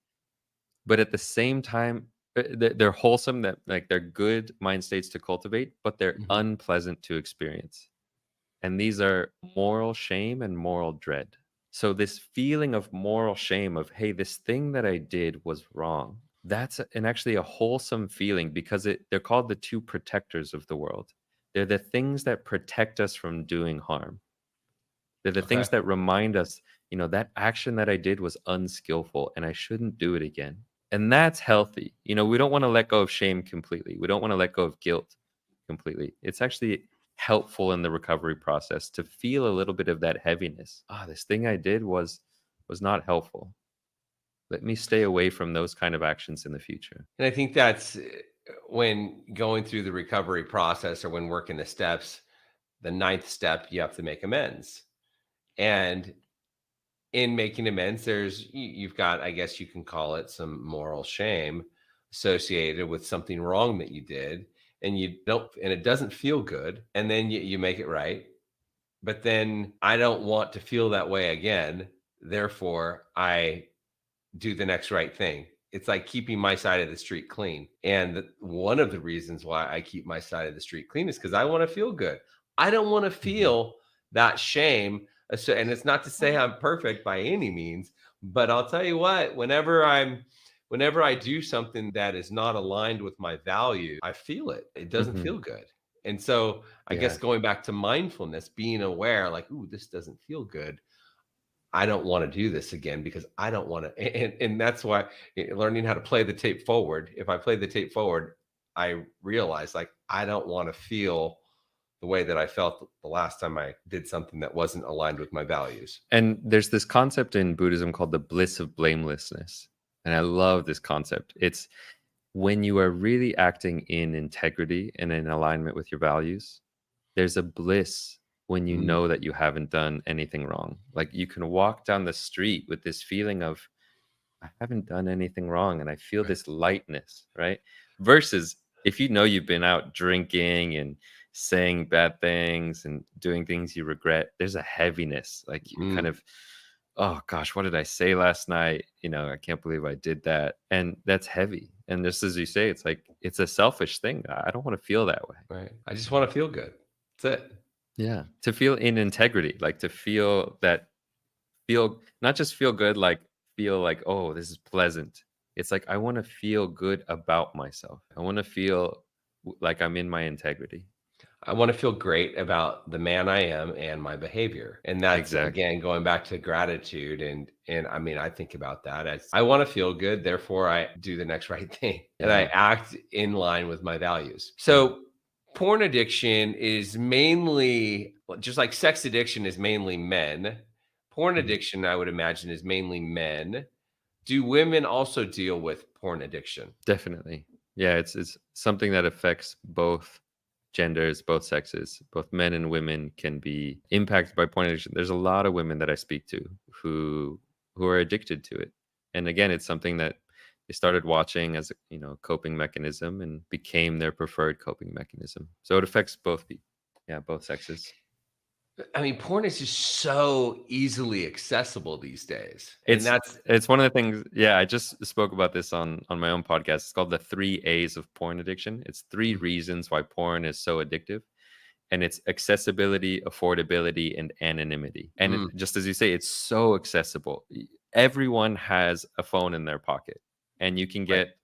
Speaker 1: but at the same time, they're wholesome, that like they're good mind states to cultivate, but they're
Speaker 2: Mhm.
Speaker 1: unpleasant to experience. And these are moral shame and moral dread. So this feeling of moral shame of, hey, this thing that I did was wrong. And actually a wholesome feeling, because they're called the two protectors of the world. They're the things that protect us from doing harm. They're the
Speaker 2: Okay.
Speaker 1: things that remind us, that action that I did was unskillful and I shouldn't do it again. And that's healthy. We don't want to let go of shame completely. We don't want to let go of guilt completely. It's actually helpful in the recovery process to feel a little bit of that heaviness. This thing I did was not helpful. Let me stay away from those kind of actions in the future.
Speaker 2: And I think that's when going through the recovery process or when working the steps, the ninth step, you have to make amends. And in making amends, you've got, I guess you can call it some moral shame. associated with something wrong that you did, and you don't, and it doesn't feel good, and then you make it right. But then I don't want to feel that way again. Therefore, I do the next right thing. It's like keeping my side of the street clean. And one of the reasons why I keep my side of the street clean is because I want to feel good. I don't want to
Speaker 1: Mhm.
Speaker 2: feel that shame. And it's not to say I'm perfect by any means, but I'll tell you what, whenever I do something that is not aligned with my value, I feel it. It doesn't
Speaker 1: Mhm.
Speaker 2: feel good. And so I guess
Speaker 1: Yeah.
Speaker 2: going back to mindfulness, being aware, like, ooh, this doesn't feel good. I don't want to do this again because I don't want to. And that's why learning how to play the tape forward. If I play the tape forward, I realize like I don't want to feel the way that I felt the last time I did something that wasn't aligned with my values.
Speaker 1: And there's this concept in Buddhism called the bliss of blamelessness. And I love this concept. It's when you are really acting in integrity and in alignment with your values, there's a bliss when you
Speaker 2: Mm,
Speaker 1: know that you haven't done anything wrong. Like you can walk down the street with this feeling of, I haven't done anything wrong and I feel
Speaker 2: right.
Speaker 1: this lightness, right? Versus if you know you've been out drinking and saying bad things and doing things you regret, there's a heaviness. Like you're kind
Speaker 2: Mm,
Speaker 1: of, oh gosh, what did I say last night? I can't believe I did that. And that's heavy. And just as you say, it's like, it's a selfish thing. I don't want to feel that way.
Speaker 2: right. I just want to feel good. That's it.
Speaker 1: Yeah. To feel in integrity, like to feel that feel not just feel good, like feel like, oh, this is pleasant. It's like I want to feel good about myself. I want to feel like I'm in my integrity.
Speaker 2: I want to feel great about the man I am and my behavior. And that's
Speaker 1: Exactly.
Speaker 2: again going back to gratitude and I mean I think about that as I want to feel good, therefore I do the next right thing and I
Speaker 1: Yeah.
Speaker 2: act in line with my values.
Speaker 1: Yeah.
Speaker 2: So porn addiction is mainly just like sex addiction is mainly men. Porn
Speaker 1: Mhm.
Speaker 2: addiction I would imagine is mainly men. Do women also deal with porn addiction?
Speaker 1: Definitely. Yeah, it's something that affects both genders, both sexes, both men and women can be impacted by porn addiction. There's a lot of women that I speak to who are addicted to it. And again, it's something that they started watching as a, coping mechanism and became their preferred coping mechanism. So it affects both people. Yeah, both sexes.
Speaker 2: I mean, porn is just so easily accessible these days. And
Speaker 1: It's
Speaker 2: that's
Speaker 1: it's one of the things. Yeah, I just spoke about this on my own podcast. It's called the 3 A's of porn addiction. It's three reasons why porn is so addictive, and it's accessibility, affordability, and anonymity. And
Speaker 2: mm,
Speaker 1: just as you say, it's so accessible. Everyone has a phone in their pocket, and you can
Speaker 2: right.
Speaker 1: get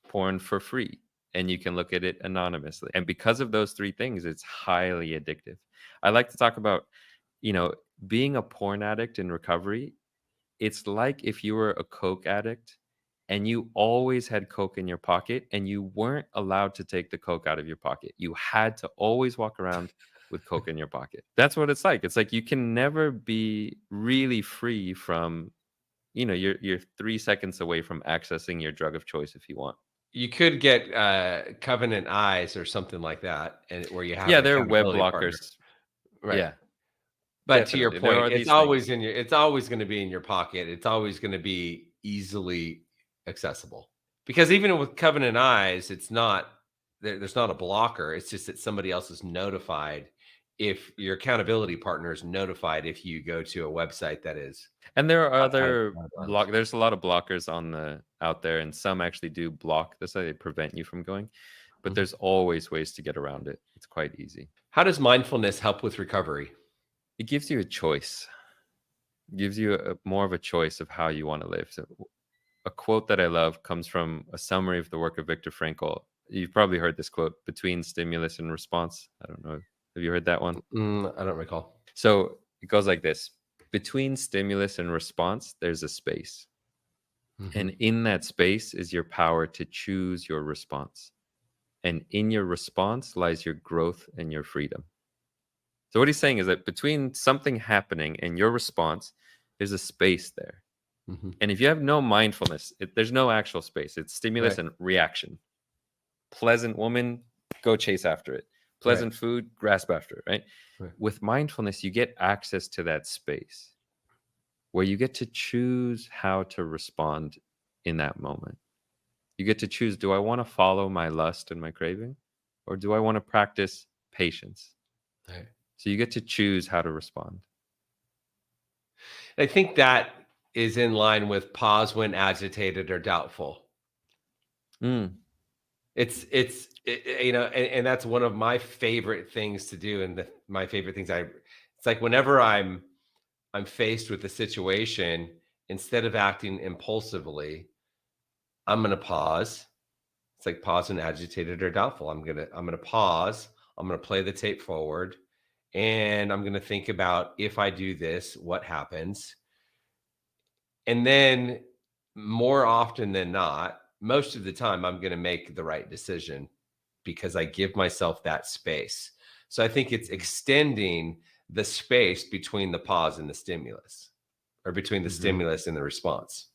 Speaker 1: porn for free, and you can look at it anonymously. And because of those three things, it's highly addictive. I like to talk about, you know, being a porn addict in recovery. It's like if you were a coke addict and you always had coke in your pocket and you weren't allowed to take the coke out of your pocket. You had to always walk around with coke in your pocket. That's what it's like. It's like you can never be really free from, you're 3 seconds away from accessing your drug of choice if you want.
Speaker 2: You could get, Covenant Eyes or something like that, and where you have
Speaker 1: Yeah,
Speaker 2: an
Speaker 1: there are web
Speaker 2: accountability partner.
Speaker 1: blockers.
Speaker 2: Right.
Speaker 1: Yeah,
Speaker 2: But to your
Speaker 1: definitely. There
Speaker 2: point,
Speaker 1: are these things.
Speaker 2: it's always gonna be in your pocket. It's always gonna be easily accessible. Because even with Covenant Eyes, it's not there's not a blocker. It's just that somebody else is notified if your accountability partner is notified if you go to a website that is
Speaker 1: And there are
Speaker 2: outside of
Speaker 1: other
Speaker 2: the guidelines.
Speaker 1: block there's a lot of blockers out there, and some actually do block this, so they prevent you from going, but
Speaker 2: Mhm.
Speaker 1: there's always ways to get around it. It's quite easy.
Speaker 2: How does mindfulness help with recovery?
Speaker 1: It gives you a choice. It gives you more of a choice of how you want to live. So a quote that I love comes from a summary of the work of Viktor Frankl. You've probably heard this quote, between stimulus and response. I don't know. Have you heard that one?
Speaker 2: I don't recall.
Speaker 1: So it goes like this: between stimulus and response, there's a space.
Speaker 2: Mhm.
Speaker 1: And in that space is your power to choose your response. And in your response lies your growth and your freedom. So, what he's saying is that between something happening and your response, there's a space there.
Speaker 2: Mhm.
Speaker 1: And if you have no mindfulness, there's no actual space. It's stimulus
Speaker 2: Right.
Speaker 1: and reaction. Pleasant woman, go chase after it.
Speaker 2: Right.
Speaker 1: Pleasant food, grasp after it, right?
Speaker 2: Right.
Speaker 1: With mindfulness, you get access to that space where you get to choose how to respond in that moment. You get to choose, do I want to follow my lust and my craving, or do I want to practice patience?
Speaker 2: Right.
Speaker 1: So you get to choose how to respond.
Speaker 2: I think that is in line with pause when agitated or doubtful.
Speaker 1: Mm,
Speaker 2: And that's one of my favorite things to do, and my favorite things it's like whenever I'm faced with a situation, instead of acting impulsively, I'm gonna pause. It's like pause when agitated or doubtful. I'm gonna pause. I'm gonna play the tape forward, and I'm gonna think about, if I do this, what happens? And then, more often than not, most of the time, I'm going to make the right decision because I give myself that space. So I think it's
Speaker 1: mhm,
Speaker 2: extending the space between the pause and the stimulus, or between the
Speaker 1: mhm,
Speaker 2: stimulus and the response.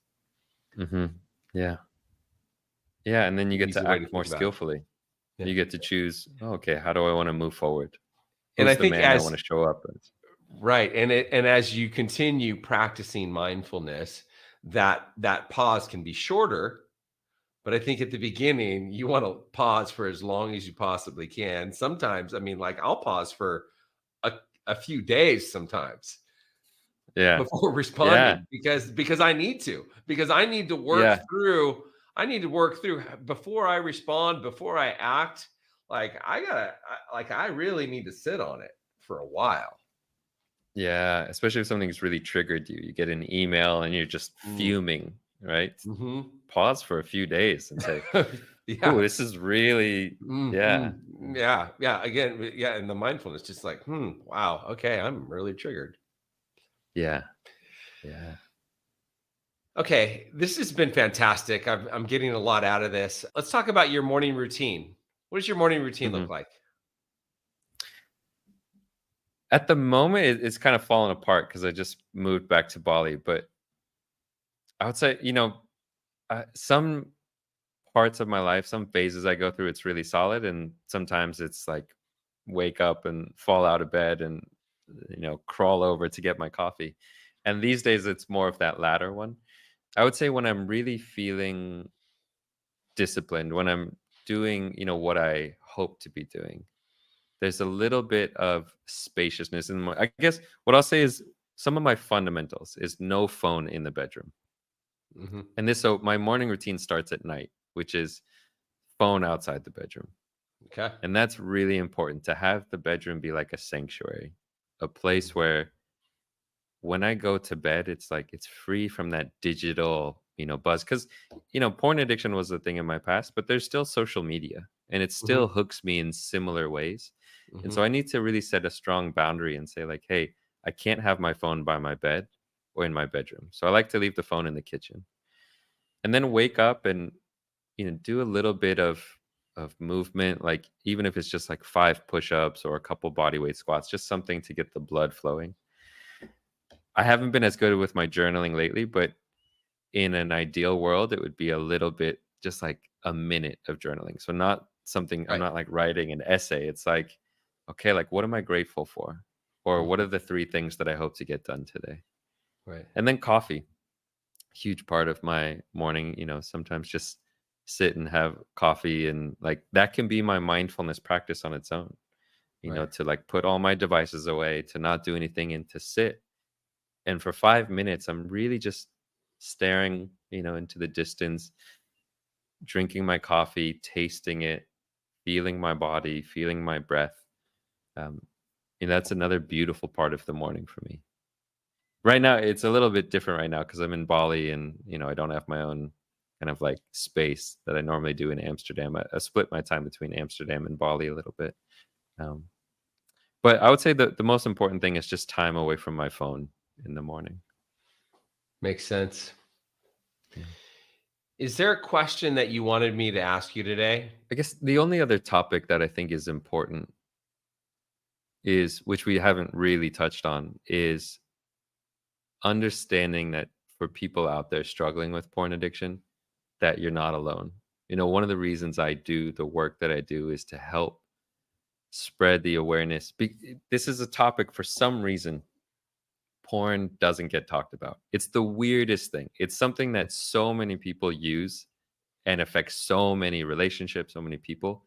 Speaker 1: mhm. Yeah. Yeah, and then you get
Speaker 2: Easy
Speaker 1: to
Speaker 2: way to
Speaker 1: act more
Speaker 2: think about it.
Speaker 1: skillfully.
Speaker 2: Yeah.
Speaker 1: You get to choose, "Oh, okay, how do I wanna move forward?
Speaker 2: And I
Speaker 1: Who's the
Speaker 2: think,
Speaker 1: man I
Speaker 2: as
Speaker 1: wanna show up as?"
Speaker 2: right, and as you continue practicing mindfulness, that pause can be shorter. But I think at the beginning, you wanna pause for as long as you possibly can. Sometimes, I mean, like, I'll pause for a a few days sometimes
Speaker 1: Yeah.
Speaker 2: before
Speaker 1: Yeah.
Speaker 2: responding, because I need to, because
Speaker 1: Yeah.
Speaker 2: I need to work through before I respond, before I act. Like, I really need to sit on it for a while.
Speaker 1: Yeah, especially if something's really triggered you. You get an email and you're just
Speaker 2: Mm,
Speaker 1: fuming, right?
Speaker 2: mhm.
Speaker 1: Pause for a few days and say, "Ooh,
Speaker 2: Yeah.
Speaker 1: this is really." Yeah.
Speaker 2: Yeah, yeah, again, yeah, and the mindfulness, just like, wow, okay, I'm really triggered.
Speaker 1: Yeah. Yeah.
Speaker 2: Okay, this has been fantastic. I'm getting a lot out of this. Let's talk about your morning routine. What does your morning routine look
Speaker 1: Mhm.
Speaker 2: like?
Speaker 1: At the moment, it's kind of fallen apart because I just moved back to Bali, but I would say, some parts of my life, some phases I go through, it's really solid, and sometimes it's like wake up and fall out of bed and crawl over to get my coffee. And these days, it's more of that latter one. I would say when I'm really feeling disciplined, when I'm doing, what I hope to be doing, there's a little bit of spaciousness in my. I guess what I'll say is some of my fundamentals is no phone in the bedroom,
Speaker 2: Mhm.
Speaker 1: and so my morning routine starts at night, which is phone outside the bedroom.
Speaker 2: Okay.
Speaker 1: And that's really important to have the bedroom be like a sanctuary, a place
Speaker 2: Mhm.
Speaker 1: where when I go to bed, it's like it's free from that digital, buzz. Cause, porn addiction was a thing in my past, but there's still social media and it still
Speaker 2: Mhm.
Speaker 1: hooks me in similar ways. And so
Speaker 2: Mhm.
Speaker 1: I need to really set a strong boundary and say, like, hey, I can't have my phone by my bed or in my bedroom. So I like to leave the phone in the kitchen and then wake up and do a little bit of movement, like even if it's just like 5 push-ups or a couple body weight squats, just something to get the blood flowing. I haven't been as good with my journaling lately, but in an ideal world, it would be a little bit just like a minute of journaling. So not something, I'm
Speaker 2: Right.
Speaker 1: not like writing an essay. It's like, okay, like what am I grateful for? Or what
Speaker 2: Mhm.
Speaker 1: are the 3 things that I hope to get done today?
Speaker 2: Right.
Speaker 1: And then coffee, huge part of my morning, sometimes just sit and have coffee, and like that can be my mindfulness practice on its own,
Speaker 2: Right.
Speaker 1: to like put all my devices away, to not do anything and to sit. And for 5 minutes I'm really just staring, into the distance, drinking my coffee, tasting it, feeling my body, feeling my breath. um, and that's another beautiful part of the morning for me. Right now, it's a little bit different right now because I'm in Bali and, I don't have my own kind of like space that I normally do in Amsterdam. I split my time between Amsterdam and Bali a little bit. Um, but I would say that the most important thing is just time away from my phone in the morning.
Speaker 2: Makes sense.
Speaker 1: Yeah.
Speaker 2: Is there a question that you wanted me to ask you today?
Speaker 1: I guess the only other topic that I think is important is, which we haven't really touched on, is understanding that for people out there struggling with porn addiction, that you're not alone. One of the reasons I do the work that I do is to help spread the awareness. This is a topic for some reason porn doesn't get talked about. It's the weirdest thing. It's something that so many people use and affects so many relationships, so many people,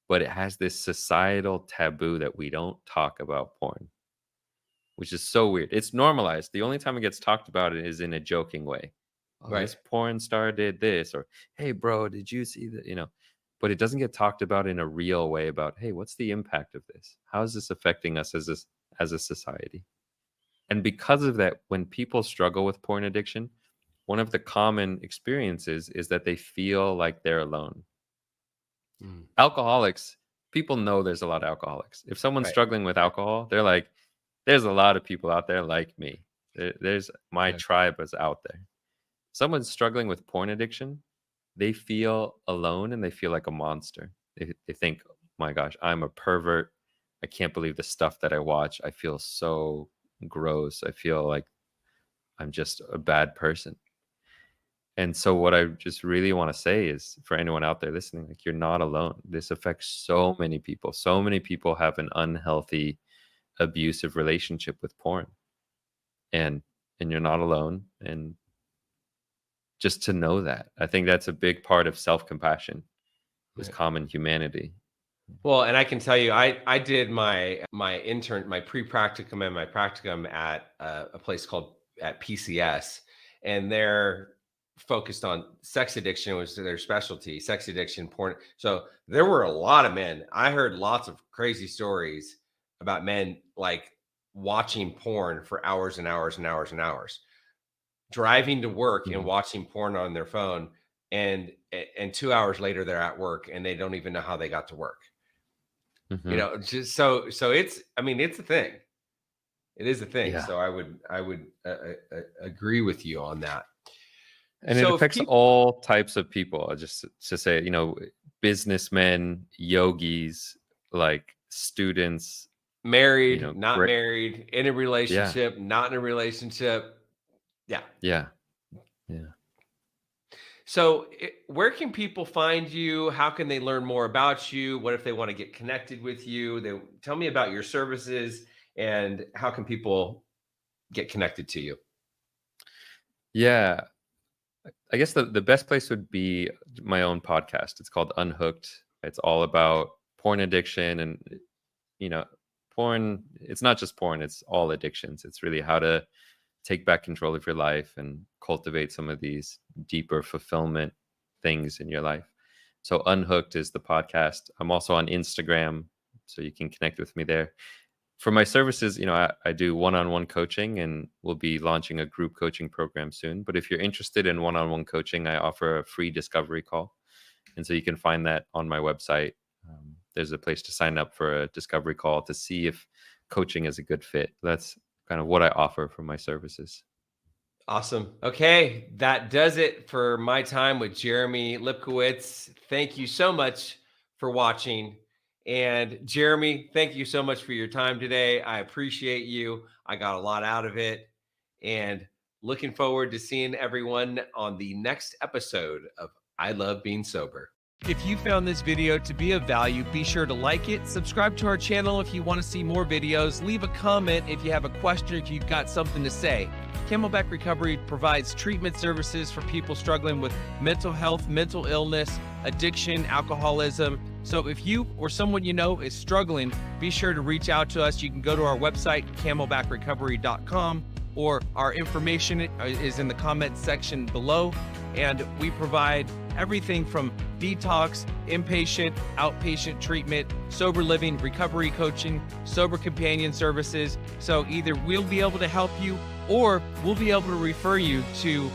Speaker 1: but it has this societal taboo that we don't talk about porn, which is so weird. It's normalized. The only time it gets talked about it is in a joking way. Oh,
Speaker 2: Right.
Speaker 1: this porn star did this, or hey, bro, did you see that? But it doesn't get talked about in a real way about, hey, what's the impact of this? How is this affecting us as a society? And because of that, when people struggle with porn addiction, one of the common experiences is that they feel like they're alone.
Speaker 2: Mm.
Speaker 1: Alcoholics, people know there's a lot of alcoholics. If someone's
Speaker 2: Right.
Speaker 1: struggling with alcohol, they're like, there's a lot of people out there like me. There's my
Speaker 2: Yeah.
Speaker 1: tribe is out there. Someone's struggling with porn addiction, they feel alone and they feel like a monster. They think, oh my gosh, I'm a pervert. I can't believe the stuff that I watch. I feel so gross. I feel like I'm just a bad person. And so what I just really want to say is for anyone out there listening, like, you're not alone. This affects so many people. So many people have an unhealthy, abusive relationship with porn. And you're not alone. And just to know that, I think that's a big part of self-compassion, is
Speaker 2: Right.
Speaker 1: common humanity.
Speaker 2: Well, and I can tell you, I did my pre-practicum and my practicum at a place called at PCS, and they're focused on sex addiction was their specialty, sex addiction, porn. So there were a lot of men. I heard lots of crazy stories about men like watching porn for hours and hours and hours and hours, driving to work and
Speaker 1: Mhm.
Speaker 2: watching porn on their phone, and 2 hours later they're at work and they don't even know how they got to work.
Speaker 1: Mhm.
Speaker 2: Just so it's, I mean, it's a thing. It is a thing.
Speaker 1: Yeah.
Speaker 2: So I would agree with you on that.
Speaker 1: And it
Speaker 2: So if
Speaker 1: affects
Speaker 2: people
Speaker 1: all types of people. Just to say, businessmen, yogis, like students,
Speaker 2: married, not
Speaker 1: great.
Speaker 2: married, in a
Speaker 1: Yeah.
Speaker 2: relationship, not in a relationship, yeah.
Speaker 1: Yeah. Yeah.
Speaker 2: So where can people find you? How can they learn more about you? What if they want to get connected with you? They tell me about your services, and how can people get connected to you?
Speaker 1: Yeah. I guess the best place would be my own podcast. It's called Unhooked. It's all about porn addiction and, you know, porn. It's not just porn, it's all addictions. It's really how to take back control of your life and cultivate some of these deeper fulfillment things in your life. So Unhooked is the podcast. I'm also on Instagram, so you can connect with me there. For my services, I do one-on-one coaching, and we'll be launching a group coaching program soon. But if you're interested in one-on-one coaching, I offer a free discovery call. And so you can find that on my website. There's a place to sign up for a discovery call to see if coaching is a good fit. That's kind of what I offer for my services.
Speaker 2: Awesome. Okay, that does it for my time with Jeremy Lipkowitz. Thank you so much for watching. And Jeremy, thank you so much for your time today. I appreciate you. I got a lot out of it. And looking forward to seeing everyone on the next episode of I Love Being Sober. If you found this video to be of value, be sure to like it, subscribe to our channel if you want to see more videos, leave a comment if you have a question, if you've got something to say. Camelback Recovery provides treatment services for people struggling with mental health, mental illness, addiction, alcoholism. So if you or someone you know is struggling, be sure to reach out to us. You can go to our website, camelbackrecovery.com, or our information is in the comments section below. And we provide everything from detox, inpatient, outpatient treatment, sober living, recovery coaching, sober companion services. So either we'll be able to help you, or we'll be able to refer you to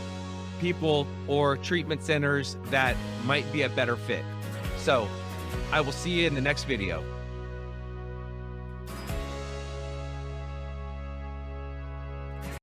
Speaker 2: people or treatment centers that might be a better fit. So I will see you in the next video.